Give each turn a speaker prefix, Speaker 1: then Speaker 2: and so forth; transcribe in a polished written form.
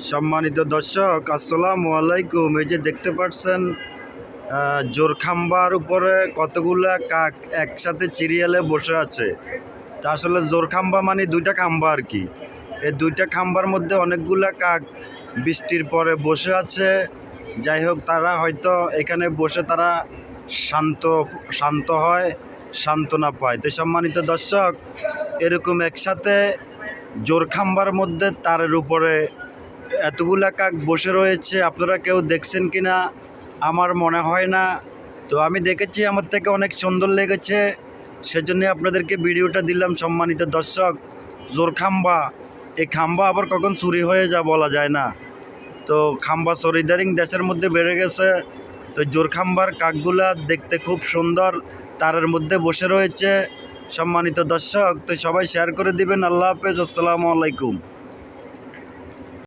Speaker 1: সম্মানিত দর্শক, আসসালামু আলাইকুম। এই যে দেখতে পাচ্ছেন জোরখাম্বার উপরে কতগুলা কাক একসাথে সিরিয়ালে বসে আছে। তা আসলে জোরখাম্বা মানে দুইটা খাম্বা আর কি। এই দুইটা খাম্বার মধ্যে অনেকগুলা কাক বৃষ্টির পরে বসে আছে। যাই হোক, তারা হয়তো এখানে বসে তারা শান্ত শান্ত হয়, সান্ত্বনা পায়। তো সম্মানিত দর্শক, এরকম একসাথে জোরখাম্বার মধ্যে তারের উপরে এতগুলা কাক বসে রয়েছে। আপনারা কেউ দেখছেন কি না আমার মনে হয় না। তো আমি দেখেছি, আমার থেকে অনেক সুন্দর লেগেছে, সেজন্য আপনাদেরকে ভিডিওটা দিলাম। সম্মানিত দর্শক, জোরখাম্বা, এই খাম্বা আবার কখন চুরি হয়ে যা বলা যায় না। তো খাম্বা চুরিদারিং দেশের মধ্যে বেড়ে গেছে। তো জোরখাম্বার কাকগুলা দেখতে খুব সুন্দর, তারের মধ্যে বসে রয়েছে। সম্মানিত দর্শক, তো সবাই শেয়ার করে দিবেন। আল্লাহ হাফেজ, আসসালামু আলাইকুম।